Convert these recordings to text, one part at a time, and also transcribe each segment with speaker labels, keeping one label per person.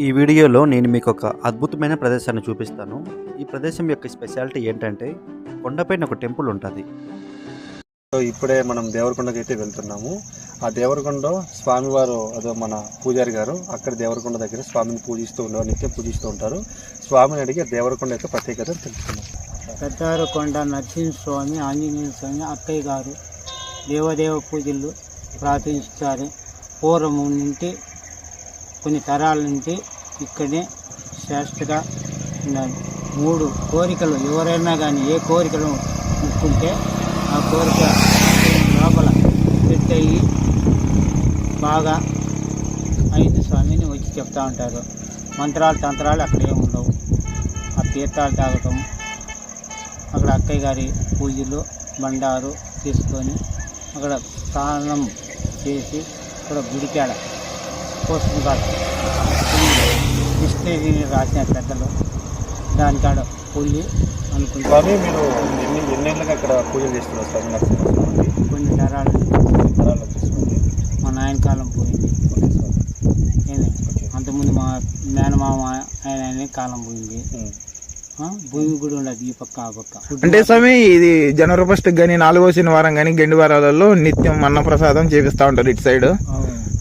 Speaker 1: ఈ వీడియోలో నేను మీకు ఒక అద్భుతమైన ప్రదేశాన్ని చూపిస్తాను. ఈ ప్రదేశం యొక్క స్పెషాలిటీ ఏంటంటే కొండపైన ఒక టెంపుల్ ఉంటుంది.
Speaker 2: సో ఇప్పుడే మనం దేవరకొండకి అయితే వెళ్తున్నాము. ఆ దేవరకొండ స్వామివారు అదో మన పూజారి గారు అక్కడ దేవరకొండ దగ్గర స్వామిని పూజిస్తూ ఉండేవారు, నిత్యం పూజిస్తూ ఉంటారు. స్వామిని అడిగి దేవరకొండ యొక్క ప్రత్యేకత తెలుసుకున్నాం.
Speaker 3: పెద్దారకొండ నరసింహస్వామి, ఆంజనేయ స్వామి, అక్కయ్య గారు దేవదేవ పూజలు ప్రార్థించారు. పూర్వం నుండి కొన్ని తరాల నుండి ఇక్కడే శ్రేష్టగా ఉన్నారు. 3 కోరికలు ఎవరైనా కానీ ఏ కోరికలు ముక్కుంటే ఆ కోరిక లోపల సెట్ అయ్యి బాగా అయింది స్వామిని వచ్చి చెప్తూ ఉంటారు. మంత్రాలు తంత్రాలు అక్కడ ఏమి ఉండవు. ఆ తీర్థాలు తాగటం, అక్కడ అక్కయ్య గారి పూజలు బండారు తీసుకొని అక్కడ స్నానం చేసి అక్కడ గుడికాడ పోస్తుంది కాడ కృష్ణగిరి రాసిన పెద్దలు దానికాడ పూజ అనుకుంటారు.
Speaker 2: స్వామి మీరు ఎన్నేళ్ళకి అక్కడ పూజలు చేస్తున్నారు స్వామి నరసింహస్వామి?
Speaker 3: కొన్ని తరాలు
Speaker 2: తీసుకుంది.
Speaker 3: మా నాయన కాలం పోయింది. అంతకుముందు మా మేనమామ ఆయన కాలం పోయింది. భూమి కూడా ఉండదు ఈ పక్క ఆ పక్క.
Speaker 4: అంటే స్వామి ఇది జనవరి 1 కానీ 4వ శనివారం కానీ గండి వారాలలో నిత్యం అన్నప్రసాదం చేపిస్తా ఉంటారు ఇటు సైడ్.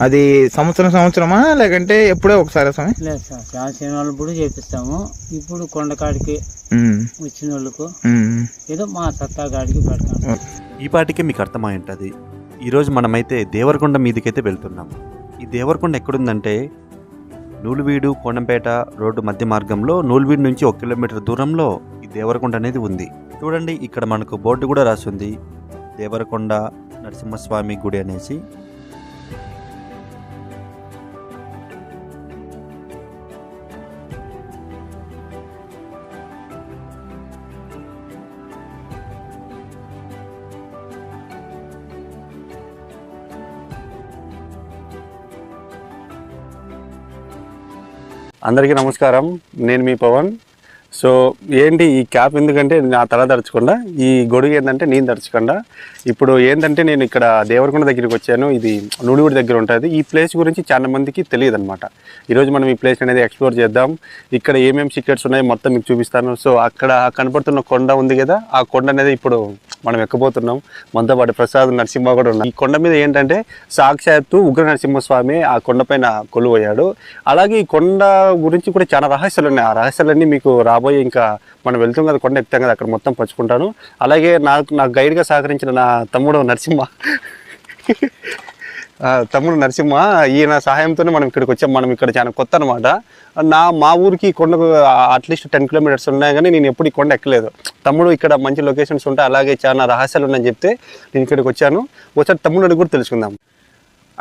Speaker 4: అది సంవత్సరమా లేకంటే ఎప్పుడో ఒకసారి స్వామి?
Speaker 3: లేదు సార్, చాలా శనివారం కూడా చేపిస్తాము. ఇప్పుడు కొండకాడికి వచ్చిన వాళ్ళకు ఏదో మా సత్తా కాడికి పెడతాము.
Speaker 1: ఈ పాటికే మీకు అర్థమై ఉంటుంది. ఈరోజు మనమైతే దేవరకొండ మీదకైతే వెళ్తున్నాం. ఈ దేవరకొండ ఎక్కడుందంటే నూలువీడు కోణంపేట రోడ్డు మధ్య మార్గంలో నూలువీడు నుంచి 1 కిలోమీటర్ దూరంలో ఈ దేవరకొండ అనేది ఉంది. చూడండి, ఇక్కడ మనకు బోర్డు కూడా రాసింది దేవరకొండ నరసింహస్వామి గుడి అనేసి.
Speaker 2: అందరికీ నమస్కారం, నేను మీ పవన్. సో ఏంటి ఈ క్యాప్ ఎందుకంటే నా తల తరచకుండా, ఈ గొడుగు ఏంటంటే నేను తరచకుండా. ఇప్పుడు ఏంటంటే నేను ఇక్కడ దేవరకొండ దగ్గరికి వచ్చాను. ఇది నూడిగుడి దగ్గర ఉంటుంది. ఈ ప్లేస్ గురించి చాలా మందికి తెలియదు అనమాట. ఈరోజు మనం ఈ ప్లేస్ అనేది ఎక్స్ప్లోర్ చేద్దాం. ఇక్కడ ఏమేమి సీక్రెట్స్ ఉన్నాయో మొత్తం మీకు చూపిస్తాను. సో అక్కడ కనపడుతున్న కొండ ఉంది కదా, ఆ కొండ అనేది ఇప్పుడు మనం ఎక్కబోతున్నాం. మనతో పాటు ప్రసాద్ నరసింహ కూడా ఉన్నాం. ఈ కొండ మీద ఏంటంటే సాక్షాత్తు ఉగ్ర నరసింహస్వామి ఆ కొండపైన కొలువయ్యాడు. అలాగే ఈ కొండ గురించి కూడా చాలా రహస్యాలు ఉన్నాయి. ఆ రహస్యాలన్నీ మీకు రాబోయే, ఇంకా మనం వెళ్తాం కదా కొండ ఎక్కుతాం కదా, అక్కడ మొత్తం పంచుకుంటాను. అలాగే నాకు గైడ్గా సహకరించిన నా తమ్ముడు నరసింహ ఈయన సహాయంతోనే మనం ఇక్కడికి వచ్చాం. మనం ఇక్కడ చాలా కొత్త అనమాట. మా ఊరికి కొండకు అట్లీస్ట్ 10 కిలోమీటర్స్ ఉన్నాయి, కానీ నేను ఎప్పుడు ఈ కొండ ఎక్కలేదు. తమ్ముడు ఇక్కడ మంచి లొకేషన్స్ ఉంటాయి, అలాగే చాలా రహస్యాలు ఉన్నాయని చెప్తే నేను ఇక్కడికి వచ్చాను. ఒకసారి తమ్ముడు కూడా తెలుసుకుందాం.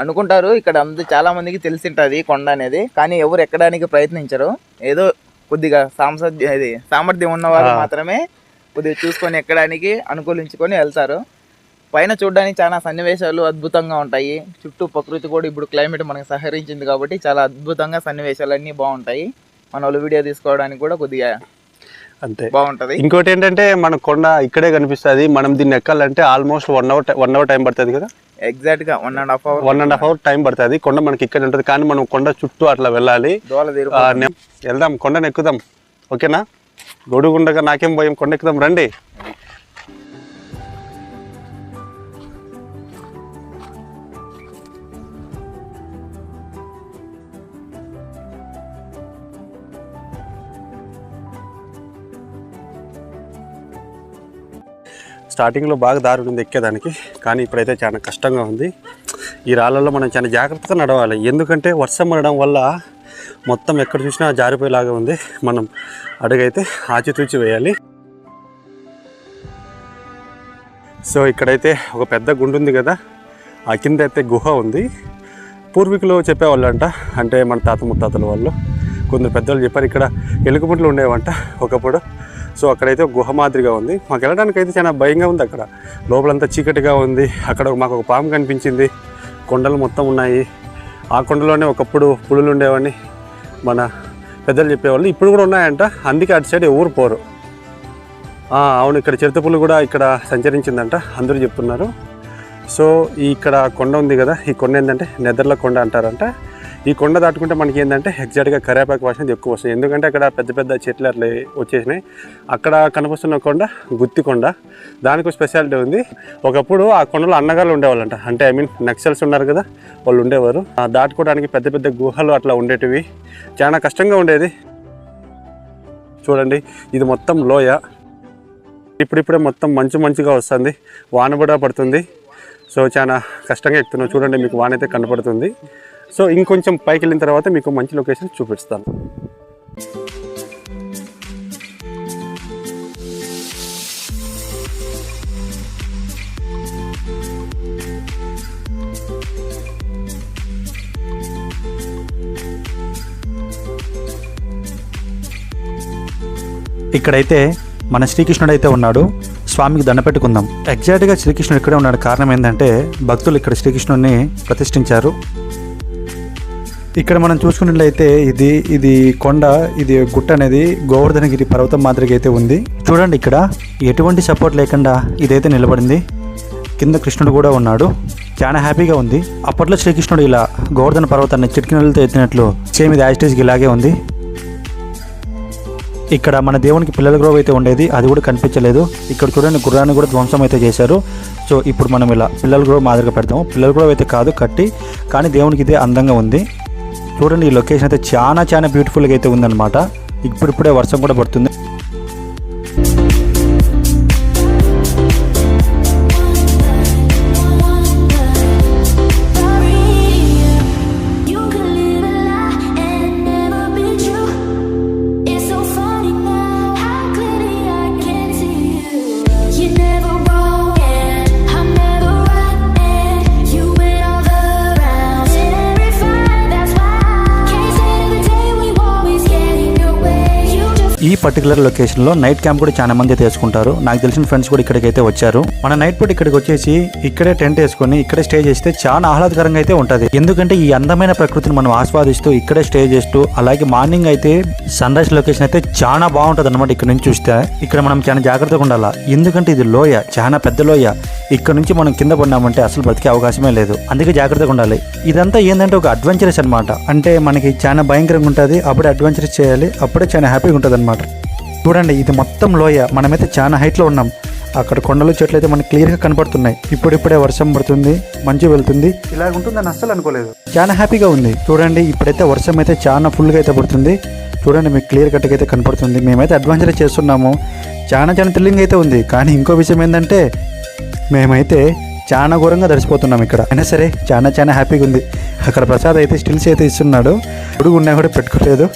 Speaker 4: అనుకుంటారు ఇక్కడ చాలా మందికి తెలిసింటుంది కొండ అనేది, కానీ ఎవరు ఎక్కడానికి ప్రయత్నించరు. ఏదో కొద్దిగా సామర్థ్యం ఉన్న వాళ్ళు మాత్రమే కొద్దిగా చూసుకొని ఎక్కడానికి అనుకూలించుకొని వెళ్తారు. పైన చూడడానికి చాలా సన్నివేశాలు అద్భుతంగా ఉంటాయి. చుట్టూ ప్రకృతి కూడా ఇప్పుడు క్లైమేట్ మనకు సహకరించింది కాబట్టి చాలా అద్భుతంగా సన్నివేశాలు అన్నీ బాగుంటాయి. మన వాళ్ళు వీడియో తీసుకోవడానికి కూడా కొద్దిగా
Speaker 2: అంతే
Speaker 4: బాగుంటది.
Speaker 2: ఇంకోటి ఏంటంటే మన కొండ ఇక్కడే కనిపిస్తుంది. మనం దీన్ని ఎక్కాలంటే ఆల్మోస్ట్ 1 అవర్ టైం పడుతుంది కదా.
Speaker 4: ఎగ్జాక్ట్ గా
Speaker 2: 1.5 అవర్ టైం పడుతుంది. కొండ మనకి ఇక్కడ ఉంటుంది, కానీ మనం కొండ చుట్టూ అట్లా వెళ్ళాలి. వెళ్దాం, కొండను ఎక్కుదాం. ఓకేనా? గొడుగుండగా నాకేం భయం, కొండ ఎక్కుదాం రండి. స్టార్టింగ్లో బాగా దారి ఉంది ఎక్కేదానికి, కానీ ఇప్పుడైతే చాలా కష్టంగా ఉంది. ఈ రాళ్ళల్లో మనం చాలా జాగ్రత్తగా నడవాలి, ఎందుకంటే వర్షం పడడం వల్ల మొత్తం ఎక్కడ చూసినా జారిపోయేలాగా ఉంది. మనం అడుగైతే ఆచితూచి వేయాలి. సో ఇక్కడైతే ఒక పెద్ద గుండు ఉంది కదా, ఆ కింద అయితే గుహ ఉంది. పూర్వీకులు చెప్పేవాళ్ళంట, అంటే మన తాత ముత్తాతల వాళ్ళు కొందరు పెద్దవాళ్ళు చెప్పారు, ఇక్కడ ఎలుగుబంట్లు ఉండేవంట ఒకప్పుడు. సో అక్కడైతే గుహ మాదిరిగా ఉంది. మాకు వెళ్ళడానికి అయితే చాలా భయంగా ఉంది. అక్కడ లోపలంతా చీకటిగా ఉంది. అక్కడ మాకు ఒక పాము కనిపించింది. కొండలు మొత్తం ఉన్నాయి. ఆ కొండలోనే ఒకప్పుడు పులులు ఉండేవని మన పెద్దలు చెప్పేవాళ్ళు. ఇప్పుడు కూడా ఉన్నాయంట, అందుకే అటు సైడ్ ఎవరు పోరు. అవును, ఇక్కడ చిరుతపులు కూడా ఇక్కడ సంచరించిందంట అందరూ చెప్తున్నారు. సో ఇక్కడ కొండ ఉంది కదా, ఈ కొండ ఏంటంటే నెదర్ల కొండ అంటారంట. ఈ కొండ దాటుకుంటే మనకి ఏంటంటే ఎగ్జాక్ట్గా కరివేపాకు వాసన ఎక్కువ వస్తుంది. ఎందుకంటే అక్కడ పెద్ద పెద్ద చెట్లు అట్లా వచ్చేసినాయి. అక్కడ కనిపిస్తున్న కొండ గుత్తి కొండ, దానికి స్పెషాలిటీ ఉంది. ఒకప్పుడు ఆ కొండలో అన్నగాళ్ళు ఉండేవాళ్ళంట, అంటే నక్సల్స్ ఉన్నారు కదా, వాళ్ళు ఉండేవారు. దాటుకోవడానికి పెద్ద పెద్ద గుహలు అట్లా ఉండేటివి, చాలా కష్టంగా ఉండేది. చూడండి ఇది మొత్తం లోయ. ఇప్పుడిప్పుడే మొత్తం మంచుగా వస్తుంది, వాన కూడా పడుతుంది. సో చాలా కష్టంగా ఎక్కుతున్నాం. చూడండి మీకు వాన అయితే కనపడుతుంది. సో ఇంకొంచెం పైకి వెళ్ళిన తర్వాత మీకు మంచి లొకేషన్ చూపిస్తాను.
Speaker 1: ఇక్కడైతే మన శ్రీకృష్ణుడు అయితే ఉన్నాడు. స్వామికి దండ పెట్టుకుందాం. ఎగ్జాక్ట్గా శ్రీకృష్ణుడు ఇక్కడే ఉన్నాడు. కారణం ఏంటంటే భక్తులు ఇక్కడ శ్రీకృష్ణుడిని ప్రతిష్ఠించారు. ఇక్కడ మనం చూసుకున్నట్లయితే ఇది కొండ, ఇది గుట్ట అనేది గోవర్ధనగిరి పర్వతం మాదిరిగా అయితే ఉంది. చూడండి ఇక్కడ ఎటువంటి సపోర్ట్ లేకుండా ఇదైతే నిలబడింది. కింద కృష్ణుడు కూడా ఉన్నాడు. చాలా హ్యాపీగా ఉంది. అప్పట్లో శ్రీకృష్ణుడు ఇలా గోవర్ధన పర్వతాన్ని చిటికినలతో ఎత్తినట్లు సేమ్ ఇది యాజిటేజ్కి ఇలాగే ఉంది. ఇక్కడ మన దేవునికి పిల్లల గ్రోవ్ అయితే ఉండేది, అది కూడా కనిపించలేదు. ఇక్కడ చూడండి గుర్రాన్ని కూడా ధ్వంసం అయితే చేశారు. సో ఇప్పుడు మనం ఇలా పిల్లల గ్రోవ్ మాదిరిగా పెడతాము. పిల్లల గ్రోవ్ అయితే కాదు, కట్టి, కానీ దేవునికి ఇదే అందంగా ఉంది. చూడండి ఈ లొకేషన్ అయితే చాలా బ్యూటిఫుల్గా అయితే ఉందన్నమాట. ఇప్పుడిప్పుడే వర్షం కూడా పడుతుంది. ఈ పర్టికులర్ లొకేషన్లో నైట్ క్యాంప్ కూడా చాలా మంది చేసుకుంటారు. నాకు తెలిసిన ఫ్రెండ్స్ కూడా ఇక్కడికైతే వచ్చారు. మన నైట్ పూట ఇక్కడికి వచ్చేసి ఇక్కడే టెంట్ వేసుకొని ఇక్కడే స్టే చేస్తే చాలా ఆహ్లాదకరంగా అయితే ఉంటుంది. ఎందుకంటే ఈ అందమైన ప్రకృతిని మనం ఆస్వాదిస్తూ ఇక్కడే స్టే చేస్తూ, అలాగే మార్నింగ్ అయితే సన్ రైజ్ లొకేషన్ అయితే చాలా బాగుంటుంది అనమాట. ఇక్కడ నుంచి చూస్తే ఇక్కడ మనం చాలా జాగ్రత్తగా ఉండాలి. ఎందుకంటే ఇది లోయ, చాలా పెద్ద లోయ. ఇక్కడ నుంచి మనం కింద పడినామంటే అసలు బ్రతికే అవకాశమే లేదు. అందుకే జాగ్రత్తగా ఉండాలి. ఇదంతా ఏంటంటే ఒక అడ్వెంచరస్ అనమాట. అంటే మనకి చాలా భయంకరంగా ఉంటుంది, అప్పుడే అడ్వెంచరస్ చేయాలి, అప్పుడే చాలా హ్యాపీగా ఉంటుంది అనమాట. చూడండి ఇది మొత్తం లోయ. మనమైతే చాలా హైట్లో ఉన్నాం. అక్కడ కొండలు చెట్లు అయితే మనకి క్లియర్గా కనపడుతున్నాయి. ఇప్పుడిప్పుడే వర్షం పడుతుంది, మంచు వెళ్తుంది. ఇలా ఉంటుందని అస్సలు అనుకోలేదు. చాలా హ్యాపీగా ఉంది. చూడండి ఇప్పుడైతే వర్షం అయితే చాలా ఫుల్గా అయితే పడుతుంది. చూడండి మీకు క్లియర్ కట్గా అయితే కనపడుతుంది. మేమైతే అడ్వెంచర్ చేస్తున్నాము. చాలా థ్రిల్లింగ్ అయితే ఉంది. కానీ ఇంకో విషయం ఏంటంటే మేమైతే చాలా ఘోరంగా దర్శిపోతున్నాం ఇక్కడ. అయినా సరే చాలా హ్యాపీగా ఉంది. అక్కడ ప్రసాద్ అయితే స్టిల్స్ అయితే ఇస్తున్నాడు. పొడుగు ఉన్నా కూడా పెట్టుకోలేదు.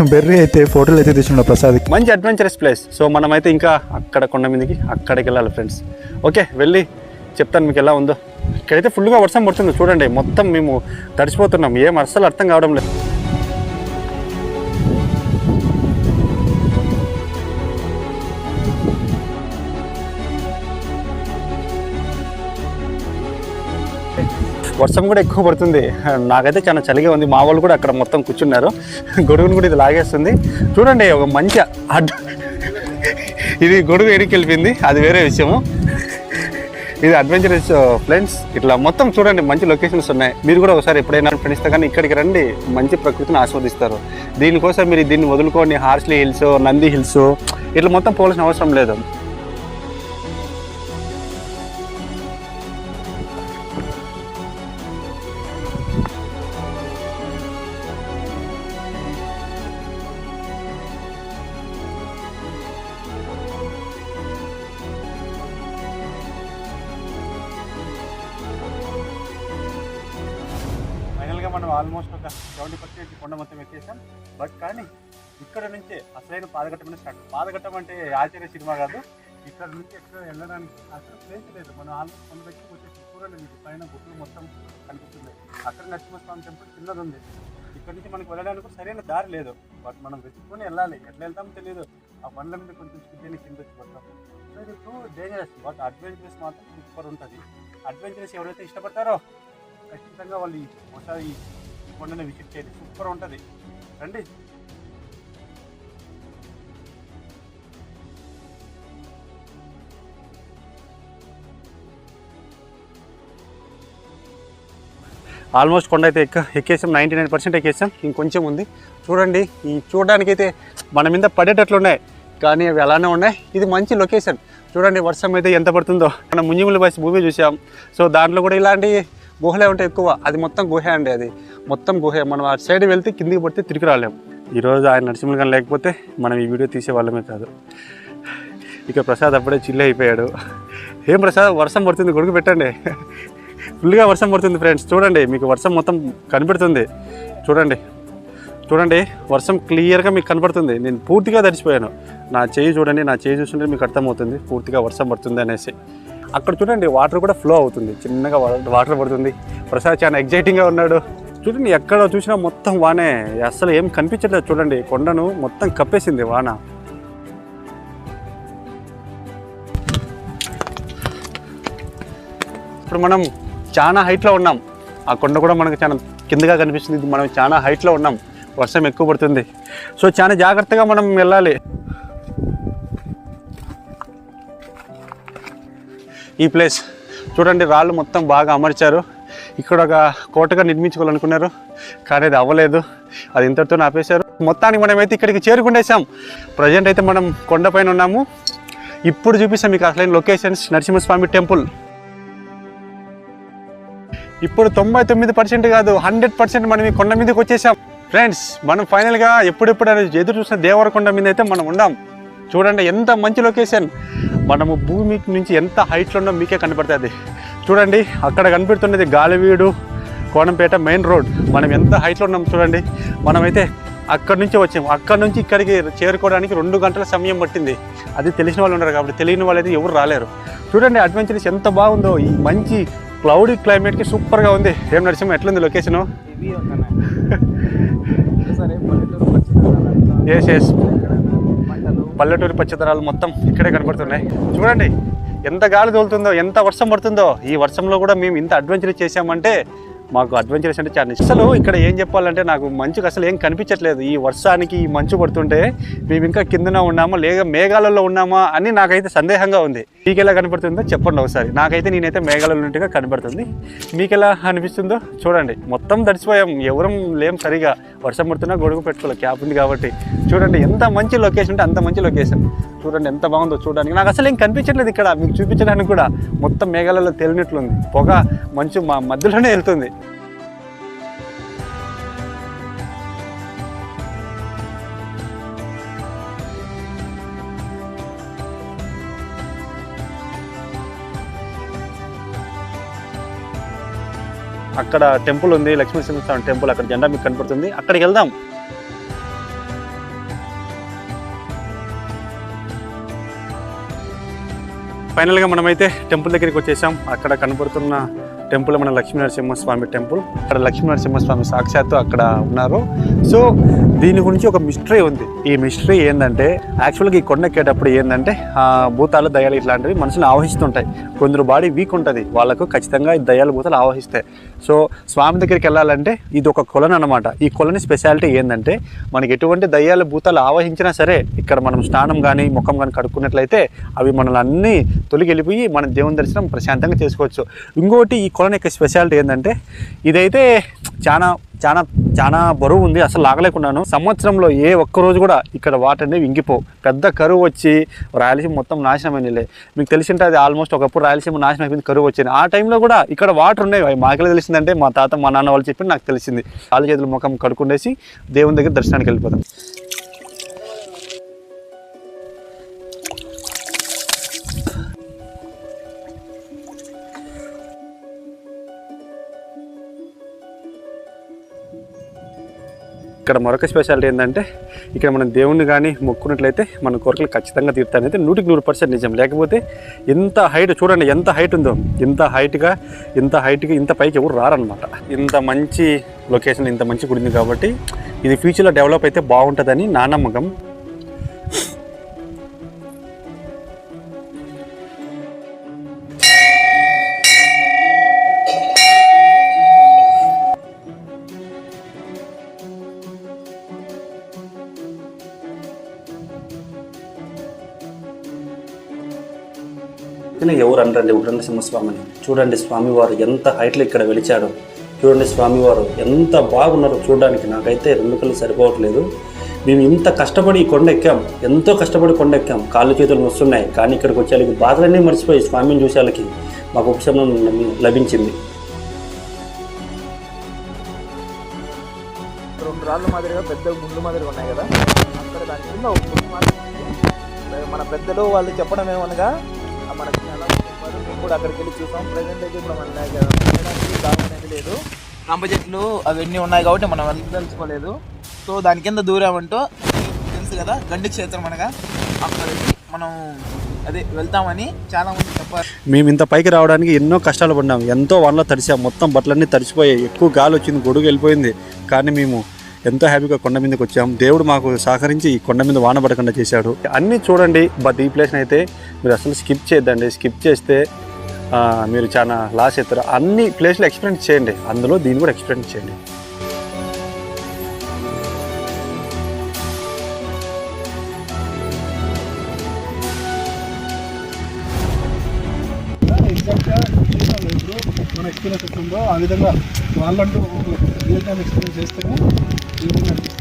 Speaker 1: బెర్రీ అయితే ఫోటోలు అయితే తీసుకున్నాడు ప్రసాద్.
Speaker 2: మంచి అడ్వెంచరస్ ప్లేస్. సో మనమైతే ఇంకా అక్కడ కొండ మీదకి అక్కడికి వెళ్ళాలి ఫ్రెండ్స్. ఓకే వెళ్ళి చెప్తాను మీకు ఎలా ఉందో. ఇక్కడైతే ఫుల్గా వర్షం పడుతుంది. చూడండి మొత్తం మేము తడిసిపోతున్నాం. ఏం అస్సలు అర్థం కావడం లేదు. వర్షం కూడా ఎక్కువ పడుతుంది. నాకైతే చాలా చలిగా ఉంది. మా వాళ్ళు కూడా అక్కడ మొత్తం కూర్చున్నారు. గొడుగును కూడా ఇది లాగేస్తుంది. చూడండి ఒక మంచి ఇది గొడుగు ఎడికి వెళ్ళిపోయింది, అది వేరే విషయము. ఇది అడ్వెంచరస్ ఫ్రెండ్స్. ఇట్లా మొత్తం చూడండి మంచి లొకేషన్స్ ఉన్నాయి. మీరు కూడా ఒకసారి ఎప్పుడైనా ఫ్రెండ్స్తో కానీ ఇక్కడికి రండి, మంచి ప్రకృతిని ఆస్వాదిస్తారు. దీనికోసం మీరు దీన్ని వదులుకొని హార్స్లీ హిల్స్, నంది హిల్స్ ఇట్లా మొత్తం పోవాల్సిన అవసరం లేదు. మనం ఆల్మోస్ట్ ఒక 70% కొండ మొత్తం ఎక్కేసాం. బట్ కానీ ఇక్కడ నుంచే అసలైన పాదఘట్టం స్టార్ట్. పాదఘట్టం అంటే ఆచార్య సినిమా కాదు. ఇక్కడ నుంచి ఎక్కడ వెళ్ళడానికి అసలు ప్లేస్ లేదు. మనం ఆల్మోస్ట్ కొండ దగ్గరికి వచ్చేసి చూడండి, మీకు పైన గుట్లు మొత్తం కనిపిస్తున్నాయి. అక్కడ నరసింహస్వామి టెంపుల్ చిన్నది ఉంది. ఇక్కడ నుంచి మనకు వెళ్ళడానికి సరైన దారి లేదు. బట్ మనం వెతుక్కొని వెళ్ళాలి. ఎట్లా వెళ్తామో తెలియదు. ఆ బండ్ల మీద కొంచెం స్కిడ్ కింద వచ్చిపోతాం. సో ఇది టూ డేంజరస్. బట్ అడ్వెంచరస్ మాత్రం సూపర్ ఉంటుంది. అడ్వెంచరస్ ఎవరైతే ఇష్టపడతారో ఖచ్చితంగా వాళ్ళు ఒకసారి ఈ కొండని విజిట్ చేయాలి. సూపర్ ఉంటుంది. రండి. ఆల్మోస్ట్ కొండ అయితే ఎక్కేసాం, 99% ఎక్కేసాం. ఇంకొంచెం ఉంది. చూడండి, ఈ చూడడానికైతే మన మీద పడేటట్లు ఉన్నాయి, కానీ అవి అలానే ఉన్నాయి. ఇది మంచి లొకేషన్. చూడండి వర్షం అయితే ఎంత పడుతుందో. మనం ముంజిముల బస్ భూమి చూసాం. సో దాంట్లో కూడా ఇలాంటి గుహలే ఉంటాయి ఎక్కువ. అది మొత్తం గుహే అండి, అది మొత్తం గుహే. మనం అటు సైడ్ వెళ్తే కిందికి పడితే తిరిగి రాలేము. ఈరోజు ఆయన నరసింహులు కానీ లేకపోతే మనం ఈ వీడియో తీసే వాళ్ళమే కాదు. ఇక ప్రసాద్ అప్పుడే చిల్లు అయిపోయాడు. ఏం ప్రసాద్, వర్షం పడుతుంది, గొడుగు పెట్టండి. ఫుల్గా వర్షం పడుతుంది ఫ్రెండ్స్. చూడండి, మీకు వర్షం మొత్తం కనబడుతుంది. చూడండి చూడండి, వర్షం క్లియర్గా మీకు కనబడుతుంది. నేను పూర్తిగా తడిచిపోయాను. నా చేయి చూడండి, నా చేయి చూస్తుంటే మీకు అర్థమవుతుంది పూర్తిగా వర్షం పడుతుంది అనేసి. అక్కడ చూడండి, వాటర్ కూడా ఫ్లో అవుతుంది, చిన్నగా వాటర్ పడుతుంది. ప్రసాద్ చాలా ఎగ్జైటింగ్గా ఉన్నాడు. చూడండి, ఎక్కడ చూసినా మొత్తం వానే, అసలు ఏం కనిపించట్లేదు. చూడండి, కొండను మొత్తం కప్పేసింది వాన. ఇప్పుడు మనం చాలా హైట్లో ఉన్నాం. ఆ కొండ కూడా మనకు చాలా కిందగా కనిపిస్తుంది. మనం చాలా హైట్లో ఉన్నాం, వర్షం ఎక్కువ పడుతుంది. సో చాలా జాగ్రత్తగా మనం వెళ్ళాలి. ఈ ప్లేస్ చూడండి, రాళ్ళు మొత్తం బాగా అమర్చారు. ఇక్కడ ఒక కోటగా నిర్మించుకోవాలనుకున్నారు, కానీ అది అవ్వలేదు. అది ఇంతటితో ఆపేశారు. మొత్తానికి మనమైతే ఇక్కడికి చేరుకుండేసాం. ప్రజెంట్ అయితే మనం కొండపైన ఉన్నాము. ఇప్పుడు చూపిస్తాం మీకు అసలైన లొకేషన్స్. నరసింహస్వామి టెంపుల్. ఇప్పుడు 99% కాదు, 100% మనం ఈ కొండ మీదకి వచ్చేసాం ఫ్రెండ్స్. మనం ఫైనల్గా ఎప్పుడెప్పుడు ఎదురు చూసిన దేవరకొండ మీద అయితే మనం ఉన్నాం. చూడండి ఎంత మంచి లొకేషన్. మనము భూమి నుంచి ఎంత హైట్లో ఉన్నాం మీకే కనపడుతుంది. చూడండి, అక్కడ కనిపెడుతున్నది గాలివీడు కోణంపేట మెయిన్ రోడ్. మనం ఎంత హైట్లో ఉన్నాం చూడండి. మనమైతే అక్కడి నుంచి వచ్చాము. అక్కడి నుంచి ఇక్కడికి చేరుకోవడానికి 2 గంటల సమయం పట్టింది. అది తెలిసిన వాళ్ళు ఉన్నారు కాబట్టి, తెలియని వాళ్ళు అయితే ఎవరు రాలేరు. చూడండి, అడ్వెంచర్స్ ఎంత బాగుందో. ఈ మంచి క్లౌడీ క్లైమేట్కి సూపర్గా ఉంది. ఏం నరసింహ, ఎట్లుంది లొకేషను? ఎస్ పల్లెటూరి పచ్చదనాలు మొత్తం ఇక్కడే కనపడుతున్నాయి. చూడండి ఎంత గాలి తోలుతుందో, ఎంత వర్షం పడుతుందో. ఈ వర్షంలో కూడా మేము ఇంత అడ్వెంచర్ చేసామంటే మాకు అడ్వెంచర్స్ అంటే చాలా ఇష్టం. అసలు ఇక్కడ ఏం చెప్పాలంటే నాకు మంచుకు అసలు ఏం కనిపించట్లేదు. ఈ వర్షానికి ఈ మంచు పడుతుంటే మేము ఇంకా కిందన ఉన్నామా లేక మేఘాలలో ఉన్నామా అని నాకైతే సందేహంగా ఉంది. మీకు ఎలా కనపడుతుందో చెప్పండి ఒకసారి. నాకైతే నేనైతే మేఘాలలో ఉన్నట్టుగా కనపడుతుంది. మీకు ఎలా అనిపిస్తుందో చూడండి. మొత్తం తడిసిపోయాం, ఎవరం లేం సరిగా. వర్షం పడుతున్నా గొడుగు పెట్టుకోవాలి, క్యాప్ ఉంది కాబట్టి. చూడండి ఎంత మంచి లొకేషన్ అంటే అంత మంచి లొకేషన్. చూడండి ఎంత బాగుందో చూడడానికి. నాకు అసలు ఏం కనిపించట్లేదు ఇక్కడ, మీకు చూపించడానికి కూడా. మొత్తం మేఘాలలో తేలినట్లుంది, పొగ మంచు మా మధ్యలోనే వెళ్తుంది. అక్కడ టెంపుల్ ఉంది, లక్ష్మీనరసింహస్వామి టెంపుల్. అక్కడ జెండా మీకు కనపడుతుంది, అక్కడికి వెళ్దాం. ఫైనల్గా మనమైతే టెంపుల్ దగ్గరికి వచ్చేసాం. అక్కడ కనపడుతున్న టెంపుల్ మన లక్ష్మీనరసింహస్వామి టెంపుల్. అక్కడ లక్ష్మీనరసింహస్వామి సాక్షాత్తు అక్కడ ఉన్నారు. సో దీని గురించి ఒక మిస్టరీ ఉంది. ఈ మిస్టరీ ఏంటంటే, యాక్చువల్గా ఈ కొండ ఎక్కేటప్పుడు ఏంటంటే భూతాలు దయ్యాలు ఇట్లాంటివి మనుషులు ఆవహిస్తుంటాయి. కొందరు బాడీ వీక్ ఉంటుంది, వాళ్ళకు ఖచ్చితంగా ఈ దయ్యాలు భూతాలు ఆవహిస్తాయి. సో స్వామి దగ్గరికి వెళ్ళాలంటే ఇది ఒక కొలను అనమాట. ఈ కొలని స్పెషాలిటీ ఏంటంటే, మనకి ఎటువంటి దయ్యాలు భూతాలు ఆవహించినా సరే ఇక్కడ మనం స్నానం కానీ ముఖం కానీ కడుక్కున్నట్లయితే అవి మనల్ని అన్నీ తొలగిలిపోయి మన దేవుని దర్శనం ప్రశాంతంగా చేసుకోవచ్చు. ఇంకోటి ఈ కొలను యొక్క స్పెషాలిటీ ఏంటంటే, ఇదైతే చాలా చాలా చాలా బరువు ఉంది, అసలు లాగలేకున్నాను. సంవత్సరంలో ఏ ఒక్కరోజు కూడా ఇక్కడ వాటర్ అనేవి ఇంకిపోవు. పెద్ద కరువు వచ్చి రాయలసీమ మొత్తం నాశనం అయినలే. మీకు తెలిసింటే అది ఆల్మోస్ట్ ఒకప్పుడు రాయలసీమ నాశనం అయిపోయింది, కరువు వచ్చింది. ఆ టైంలో కూడా ఇక్కడ వాటర్ ఉన్నాయి. మాకెలా తెలిసిందంటే మా తాత మా నాన్న వాళ్ళు చెప్పి నాకు తెలిసింది. కాళ్ళు చేతులు ముఖం కడుక్కునేసి దేవుని దగ్గర దర్శనానికి వెళ్ళిపోతాం. ఇక్కడ మరొక స్పెషాలిటీ ఏంటంటే, ఇక్కడ మనం దేవుణ్ణి కానీ మొక్కున్నట్లయితే మన కోరికలు ఖచ్చితంగా తీరుతాయి. అయితే 100% నిజం. లేకపోతే ఇంత హైట్ చూడండి, ఎంత హైట్ ఉందో. ఇంత హైట్కి ఇంత పైకి ఎవరు రారనమాట. ఇంత మంచి లొకేషన్, ఇంత మంచి గుడి ఉంది కాబట్టి ఇది ఫ్యూచర్లో డెవలప్ అయితే బాగుంటుందని నా నమ్మకం. ఎవరు అనరండి ఉగ్రనరసింహస్వామిని. చూడండి స్వామివారు ఎంత హైట్లో ఇక్కడ వెలిచాడు. చూడండి స్వామివారు ఎంత బాగున్నారో చూడడానికి. నాకైతే 2 కళ్ళు సరిపోవట్లేదు. మేము ఇంత కష్టపడి ఈ కొండ ఎక్కాం, ఎంతో కష్టపడి కొండ ఎక్కాం, కాళ్ళు చేతులు వస్తున్నాయి. కానీ ఇక్కడికి వచ్చేళ్ళకి బాధలన్నీ మర్చిపోయి స్వామిని చూసేళ్ళకి మాకు ఉపశమనం లభించింది.
Speaker 4: 2 రాళ్ళు మాదిరిగా పెద్ద గుండు మాదిరిగా ఉన్నాయి కదా, అక్కడ దాని కింద ఒక గుండు మాదిరి ఉంది. మన పెద్దలు వాళ్ళు చెప్పడం ఏమనగా మనకు చాలా చెప్పారు. మేము కూడా అక్కడికి వెళ్ళి చూసాం. ప్రజెంట్ అయితే ఇప్పుడు మన దాని అనేది లేదు, కంప చెట్లు అవన్నీ ఉన్నాయి కాబట్టి మనం వెళ్ళదలుచుకోలేదు. సో దాని కింద దూరామంటూ తెలుసు కదా గండి క్షేత్రం అనగా, అక్కడికి మనం అదే వెళ్తామని చాలా మంది చెప్పారు.
Speaker 2: మేము ఇంత పైకి రావడానికి ఎన్నో కష్టాలు పడినాం, ఎంతో వానలో తడిసాం, మొత్తం బట్టలన్నీ తడిసిపోయాయి, ఎక్కువ గాలి వచ్చింది, గొడుగు వెళ్ళిపోయింది. కానీ మేము ఎంతో హ్యాపీగా కొండ మీదకి వచ్చాం. దేవుడు మాకు సహకరించి ఈ కొండ మీద వాన పడకుండా చేశాడు. అన్నీ చూడండి, బట్ ఈ ప్లేస్ని అయితే మీరు అసలు స్కిప్ చేయొద్దండి. స్కిప్ చేస్తే మీరు చాలా లాస్ అవుతారు. అన్ని ప్లేస్లు ఎక్స్పీరియన్స్ చేయండి, అందులో దీన్ని కూడా ఎక్స్పీరియన్స్ చేయండి.
Speaker 5: ఎగ్జాక్ట్గా చూసాము ఇప్పుడు మన ఎక్స్పీరియన్స్ ఎట్లుందో ఆ విధంగా వాళ్ళంటూ రియల్ టైం ఎక్స్పీరియన్స్ చేస్తేనే ఈ విధంగా అనిపిస్తుంది.